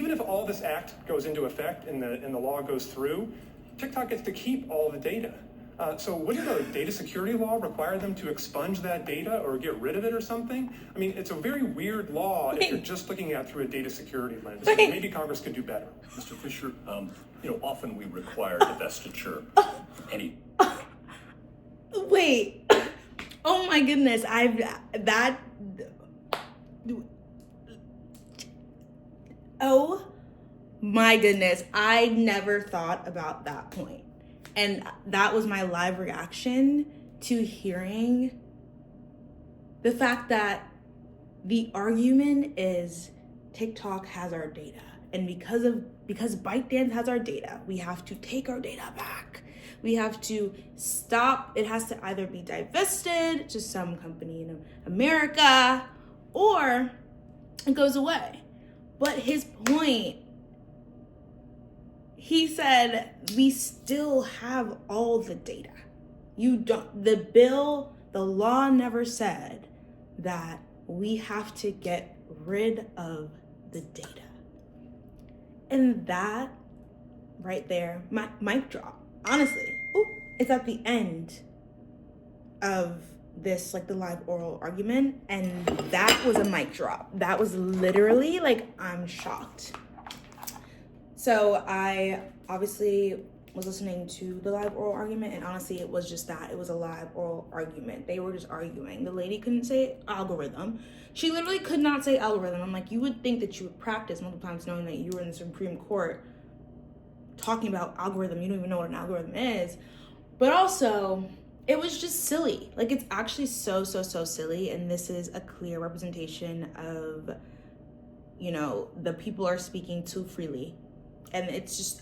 even if all this act goes into effect and the law goes through, TikTok gets to keep all the data. So wouldn't the data security law require them to expunge that data or get rid of it or something? I mean, it's a very weird law if you're just looking at it through a data security lens. Maybe Congress could do better. Mr. Fisher, often we require divestiture. Wait. Oh my goodness. Oh my goodness. I never thought about that point. And that was my live reaction to hearing the fact that the argument is TikTok has our data. And because ByteDance has our data, we have to take our data back. We have to stop. It has to either be divested to some company in America or it goes away. But his point, he said, we still have all the data. The law never said that we have to get rid of the data. And that right there, mic drop, honestly, it's at the end of this, like the live oral argument. And that was a mic drop. That was literally like, I'm shocked. So I obviously was listening to the live oral argument, and honestly, it was just that. It was a live oral argument. They were just arguing. The lady couldn't say algorithm. She literally could not say algorithm. I'm like, you would think that you would practice multiple times knowing that you were in the Supreme Court talking about algorithm. You don't even know what an algorithm is. But also, it was just silly. Like, it's actually so silly, and this is a clear representation of, the people are speaking too freely. And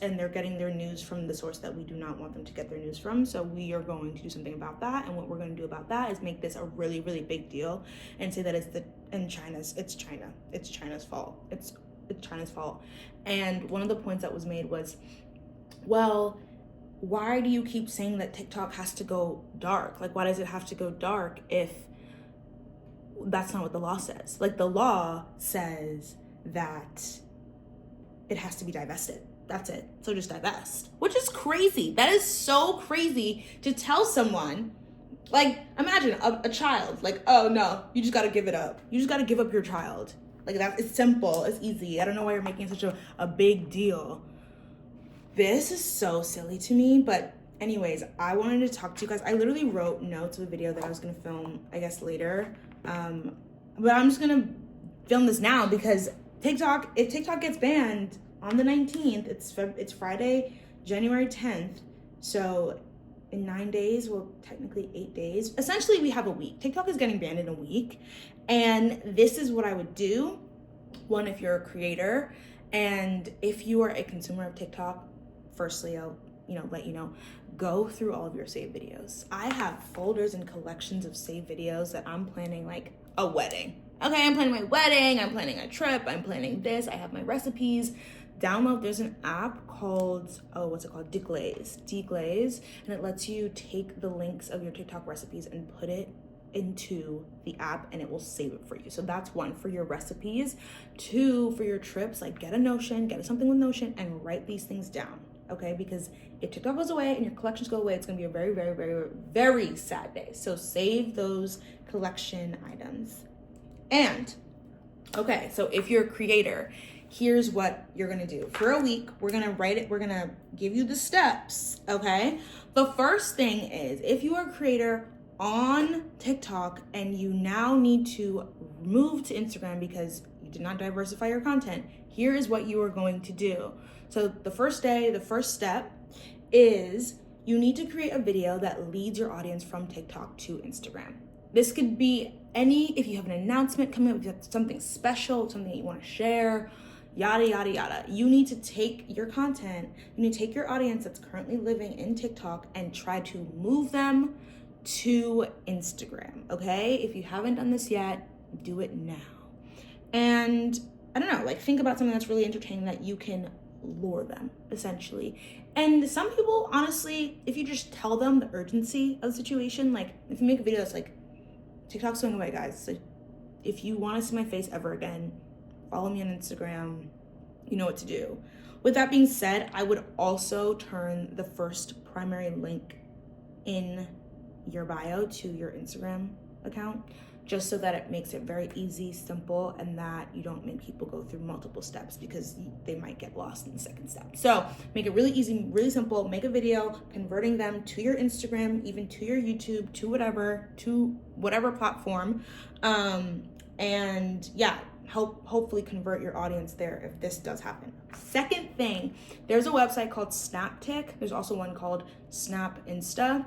and they're getting their news from the source that we do not want them to get their news from. So we are going to do something about that. And what we're going to do about that is make this a really, really big deal and say that it's China. It's China's fault. It's China's fault. And one of the points that was made was, well, why do you keep saying that TikTok has to go dark? Like, why does it have to go dark if that's not what the law says? Like, the law says that it has to be divested. That's it. So just divest. Which is crazy. That is so crazy to tell someone. Like, imagine a child. Like, oh no, you just gotta give it up. You just gotta give up your child. Like, it's simple. It's easy. I don't know why you're making such a big deal. This is so silly to me. But anyways, I wanted to talk to you guys. I literally wrote notes of a video that I was gonna film, I guess, later. But I'm just gonna film this now because if TikTok gets banned on the 19th, it's Friday, January 10th. So in 9 days, well, technically 8 days. Essentially, we have a week. TikTok is getting banned in a week. And this is what I would do. One, if you're a creator, and if you are a consumer of TikTok, firstly, I'll let you know, go through all of your saved videos. I have folders and collections of saved videos that I'm planning like a wedding. Okay, I'm planning my wedding, I'm planning a trip, I'm planning this, I have my recipes. Download, there's an app called, Deglaze, and it lets you take the links of your TikTok recipes and put it into the app and it will save it for you. So that's one, for your recipes. Two, for your trips, like get something with Notion and write these things down, okay? Because if TikTok goes away and your collections go away, it's gonna be a very, very, very, very sad day. So save those collection items. And, okay, so if you're a creator, here's what you're gonna do. For a week, we're gonna write it, we're gonna give you the steps, okay? The first thing is, if you are a creator on TikTok and you now need to move to Instagram because you did not diversify your content, here is what you are going to do. So the first step is you need to create a video that leads your audience from TikTok to Instagram. This could be if you have an announcement coming up, if you have something special, something that you want to share, yada, yada, yada. You need to take your content, you need to take your audience that's currently living in TikTok and try to move them to Instagram, okay? If you haven't done this yet, do it now. And I don't know, like think about something that's really entertaining that you can lure them, essentially. And some people, honestly, if you just tell them the urgency of the situation, like if you make a video that's like, TikTok's going away, guys. So if you want to see my face ever again, follow me on Instagram. you know what to do. With that being said, I would also turn the first primary link in your bio to your Instagram account, just so that it makes it very easy, simple, and that you don't make people go through multiple steps because they might get lost in the second step. So make it really easy, really simple. Make a video converting them to your Instagram, even to your YouTube, to whatever platform. And yeah, hopefully convert your audience there if this does happen. Second thing, there's a website called SnapTik. There's also one called Snap Insta.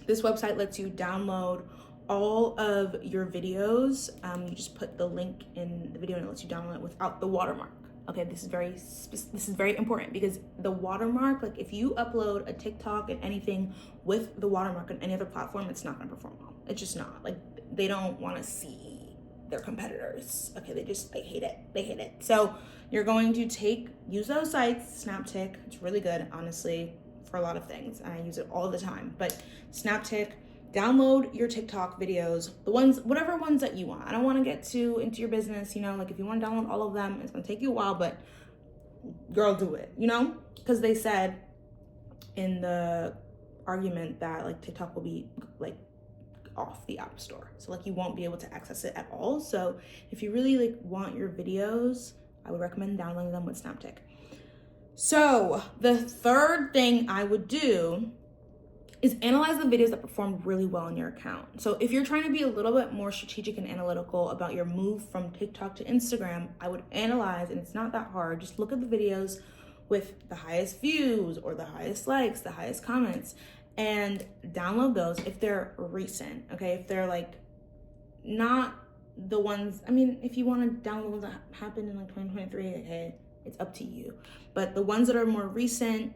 This website lets you download all of your videos. You just put the link in the video and it lets you download it without the watermark. Okay, this is very important because the watermark, like if you upload a TikTok and anything with the watermark on any other platform, it's not gonna perform well. It's just not. Like, they don't wanna see their competitors. Okay, they hate it. They hate it. So you're going to use those sites, SnapTik. It's really good, honestly, for a lot of things. And I use it all the time. But SnapTik, download your TikTok videos, whatever ones that you want. I don't want to get into your business, like if you want to download all of them, it's going to take you a while, but girl, do it, because they said in the argument that like TikTok will be like off the app store. So like you won't be able to access it at all. So if you really like want your videos, I would recommend downloading them with SnapTik. So the third thing I would do is analyze the videos that perform really well on your account. So if you're trying to be a little bit more strategic and analytical about your move from TikTok to Instagram, I would analyze, and it's not that hard, just look at the videos with the highest views or the highest likes, the highest comments, and download those if they're recent, okay? If they're like not the ones, if you want to download ones that happened in like 2023, hey, it's up to you. But the ones that are more recent,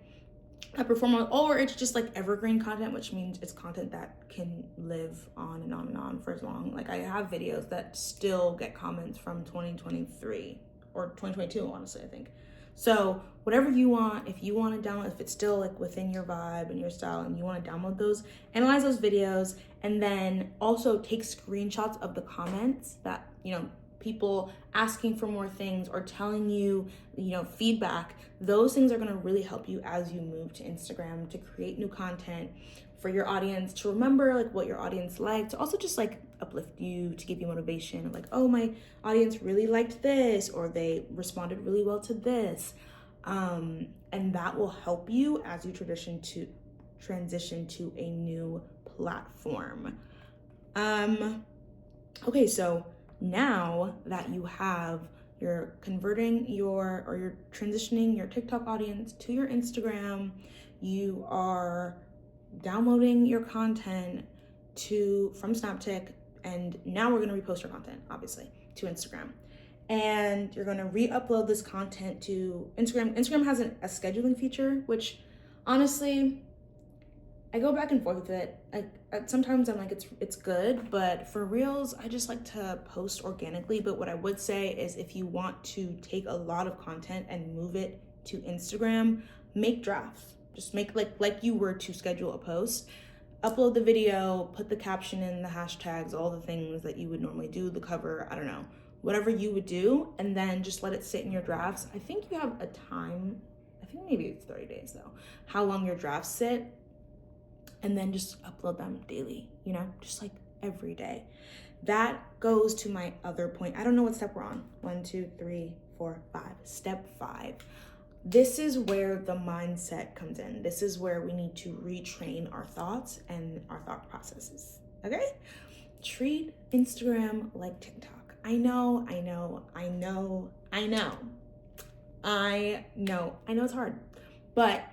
that perform well, or it's just like evergreen content, which means it's content that can live on and on and on for as long. Like I have videos that still get comments from 2023 or 2022, honestly, I think. So whatever you want, if you want to download, if it's still like within your vibe and your style and you want to download those, analyze those videos, and then also take screenshots of the comments that, people asking for more things or telling you, feedback. Those things are going to really help you as you move to Instagram to create new content for your audience, to remember like what your audience liked, to also just like uplift you, to give you motivation, like, oh, my audience really liked this, or they responded really well to this. And that will help you as you transition to a new platform. Okay, so now that you're transitioning your TikTok audience to your Instagram, you are downloading your content from SnapTik, and now we're going to repost your content, obviously, to Instagram. And you're going to re-upload this content to Instagram. Instagram has a scheduling feature, which honestly, I go back and forth with it. Sometimes I'm like, it's good, but for Reels, I just like to post organically. But what I would say is if you want to take a lot of content and move it to Instagram, make drafts. Just make like you were to schedule a post. Upload the video, put the caption in, the hashtags, all the things that you would normally do, the cover, I don't know, whatever you would do, and then just let it sit in your drafts. I think you have a time, I think maybe it's 30 days though, how long your drafts sit. And then just upload them daily, just like every day. That goes to my other point. I don't know what step we're on. 1, 2, 3, 4, 5. Step 5. This is where the mindset comes in. This is where we need to retrain our thoughts and our thought processes. Okay? Treat Instagram like TikTok. I know it's hard, but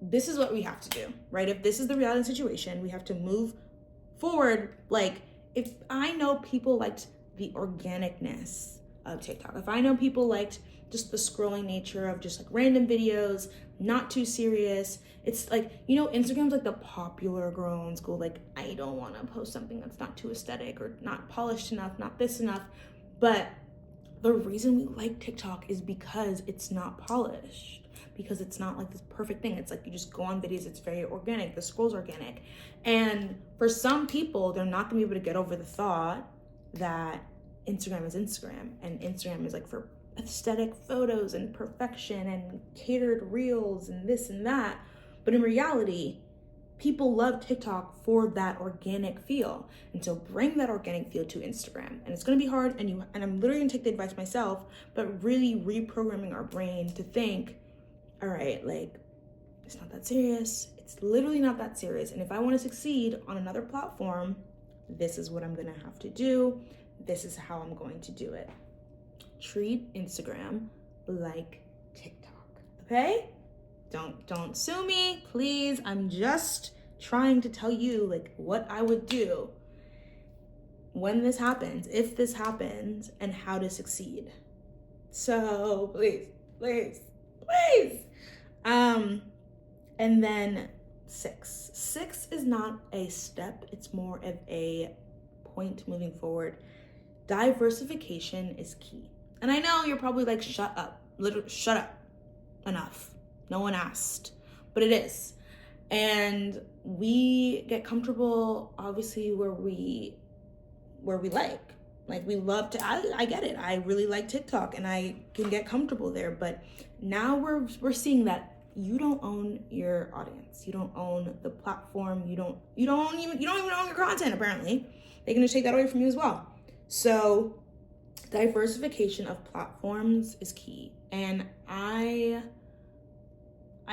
this is what we have to do, right? If this is the reality situation, we have to move forward. Like, if I know people liked the organicness of TikTok, if I know people liked just the scrolling nature of just like random videos, not too serious, it's like, Instagram's like the popular girl in school. Like, I don't want to post something that's not too aesthetic or not polished enough, not this enough. But the reason we like TikTok is because it's not polished. Because it's not like this perfect thing. It's like you just go on videos, it's very organic, the scroll's organic. And for some people, they're not gonna be able to get over the thought that Instagram is Instagram and Instagram is like for aesthetic photos and perfection and catered reels and this and that. But in reality, people love TikTok for that organic feel. And so bring that organic feel to Instagram. And it's gonna be hard, and I'm literally gonna take the advice myself, but really reprogramming our brain to think, all right, like, it's not that serious. It's literally not that serious. And if I wanna succeed on another platform, this is what I'm gonna have to do. This is how I'm going to do it. Treat Instagram like TikTok, okay? Don't sue me, please. I'm just trying to tell you like what I would do when this happens, if this happens, and how to succeed. So please. And then 6. 6 is not a step, it's more of a point moving forward. Diversification is key. And I know you're probably like, shut up. Literally, shut up. Enough. No one asked. But it is. And we get comfortable, obviously, where we like. Like, we love to, I get it. I really like TikTok and I can get comfortable there. But now we're seeing that you don't own your audience. You don't own the platform. You don't even own your content, apparently. They're gonna take that away from you as well. So diversification of platforms is key. And I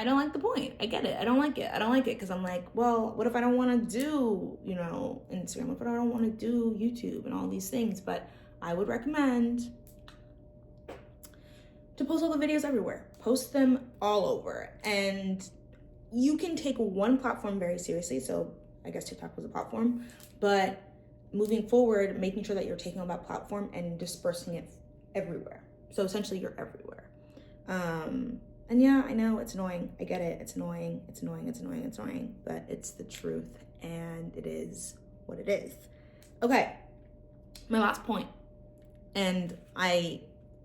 don't like the point. I get it. I don't like it because I'm like, well, what if I don't want to do, Instagram? What if I don't want to do YouTube and all these things? But I would recommend to post all the videos everywhere. Post them all over. And you can take one platform very seriously. So I guess TikTok was a platform, but moving forward, making sure that you're taking on that platform and dispersing it everywhere. So essentially you're everywhere. And yeah, I know it's annoying. I get it. It's annoying, but it's the truth and it is what it is. Okay, my last point. And I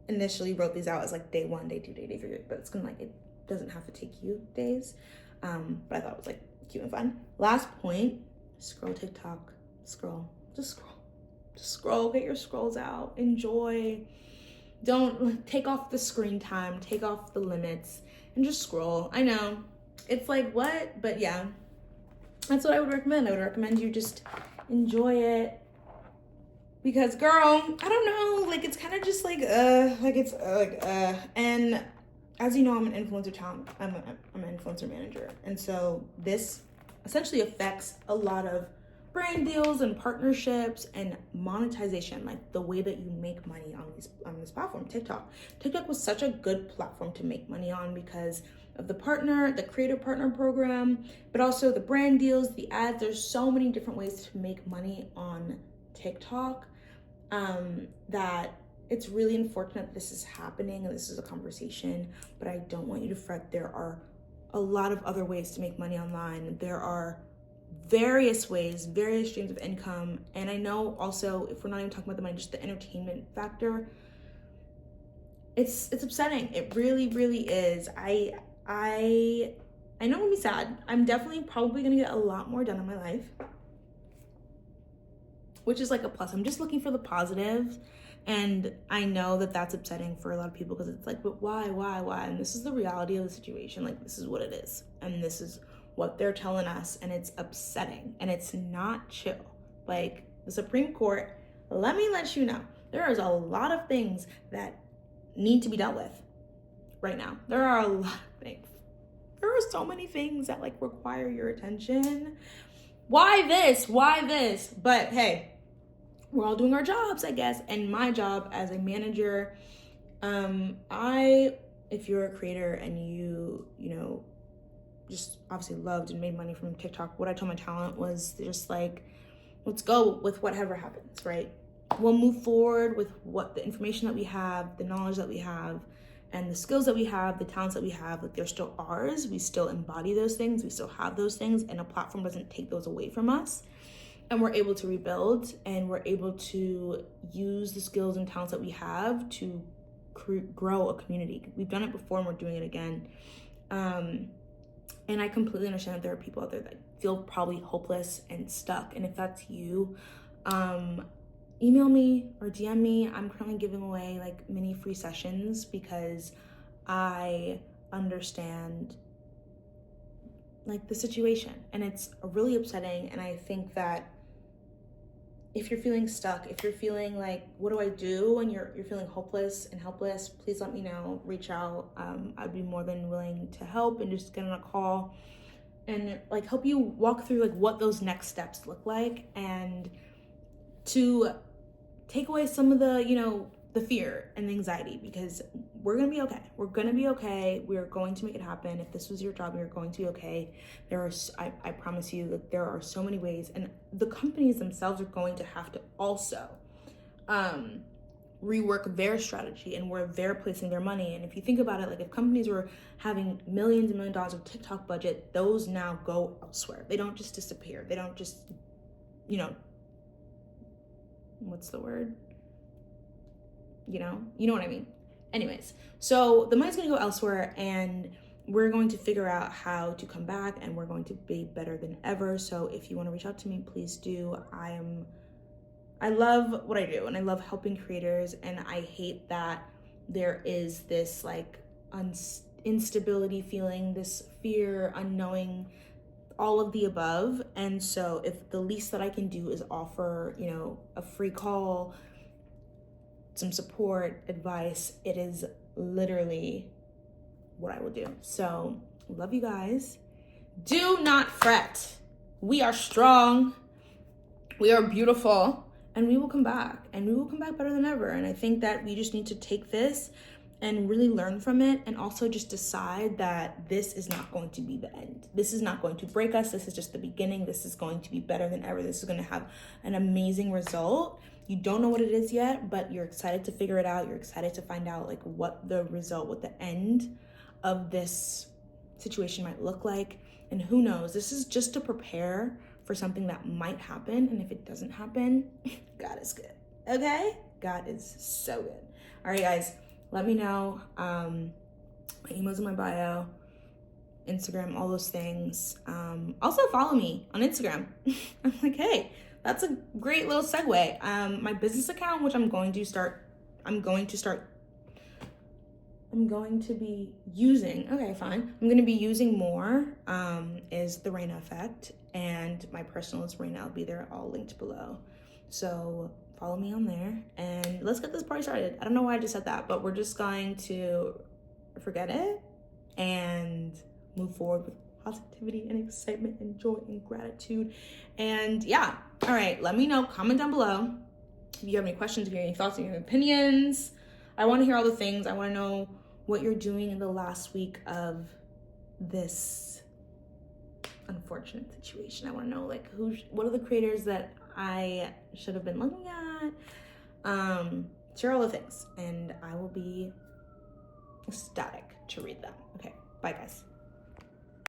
initially wrote these out as like day 1, day 2, day 3, but it's gonna it doesn't have to take you days. But I thought it was like cute and fun. Last point, scroll TikTok, just scroll, get your scrolls out, enjoy. Don't take off the screen time, take off the limits, and just scroll. I know, it's like, what? But yeah, that's what I would recommend. I would recommend you just enjoy it. Because girl, I don't know, like it's kind of just like, and as you know, I'm an influencer talent, I'm an influencer manager. And so this essentially affects a lot of brand deals and partnerships and monetization, like the way that you make money on this platform, TikTok. TikTok was such a good platform to make money on because of the creator partner program, but also the brand deals, the ads. There's so many different ways to make money on TikTok that it's really unfortunate this is happening and this is a conversation, but I don't want you to fret. There are a lot of other ways to make money online. There are various ways, various streams of income. And I know also, if we're not even talking about the money, just the entertainment factor, it's upsetting. It really, really is. I know I'm gonna be sad. I'm definitely probably gonna get a lot more done in my life, which is like a plus. I'm just looking for the positives. And I know that that's upsetting for a lot of people because it's like, but why? And this is the reality of the situation. Like, this is what it is. And this is what they're telling us. And it's upsetting. And it's not chill. Like, the Supreme Court, let me let you know, there is a lot of things that need to be dealt with right now. There are a lot of things. There are so many things that like require your attention. Why this? But hey, we're all doing our jobs, I guess. And my job as a manager, if you're a creator and you just obviously loved and made money from TikTok, what I told my talent was just like, let's go with whatever happens, right? We'll move forward with what the information that we have, the knowledge that we have, and the skills that we have, the talents that we have. Like, they're still ours. We still embody those things. We still have those things, and a platform doesn't take those away from us. And we're able to rebuild, and we're able to use the skills and talents that we have to grow a community. We've done it before, and we're doing it again. And I completely understand that there are people out there that feel probably hopeless and stuck. And if that's you, email me or DM me. I'm currently giving away like mini free sessions because I understand like the situation, and it's really upsetting. And I think that if you're feeling stuck, if you're feeling like, what do I do? And you're feeling hopeless and helpless, please let me know, reach out. I'd be more than willing to help and just get on a call and like help you walk through like what those next steps look like, and to take away some of the, you know, the fear and the anxiety, because we're gonna be okay. We're gonna be okay. We're going to make it happen. If this was your job, you're going to be okay. I promise you that there are so many ways, and the companies themselves are going to have to also rework their strategy and where they're placing their money. And if you think about it, like if companies were having millions and millions of dollars of TikTok budget, those now go elsewhere. They don't just disappear. They don't just, you know, what's the word? You know what I mean? Anyways, so the money's gonna go elsewhere, and we're going to figure out how to come back, and we're going to be better than ever. So if you want to reach out to me, please do. I love what I do, and I love helping creators, and I hate that there is this like instability feeling, this fear, unknowing, all of the above. And so if the least that I can do is offer, you know, a free call, some support, advice, it is literally what I will do. So love you guys. Do not fret. We are strong. We are beautiful, and we will come back, and we will come back better than ever. And I think that we just need to take this and really learn from it, and also just decide that this is not going to be the end. This is not going to break us. This is just the beginning. This is going to be better than ever. This is going to have an amazing result. You don't know what it is yet, but you're excited to figure it out. You're excited to find out like what the result, what the end of this situation might look like. And who knows, this is just to prepare for something that might happen. And if it doesn't happen, God is good. Okay? God is so good. All right, guys, let me know. My email's in my bio, Instagram, all those things. Also follow me on Instagram. I'm like, hey, that's a great little segue. My business account, which I'm going to be using more, is the RAENA effect, and my personal is RAENA. I'll be there, all linked below. So follow me on there, and let's get this party started. I don't know why I just said that, but we're just going to forget it and move forward with positivity and excitement and joy and gratitude. And yeah, all right, let me know, comment down below if you have any questions, if you have any thoughts, if you have opinions. I want to hear all the things. I want to know what you're doing in the last week of this unfortunate situation. I want to know like what are the creators that I should have been looking at. Share all the things, and I will be ecstatic to read them. Okay, bye guys.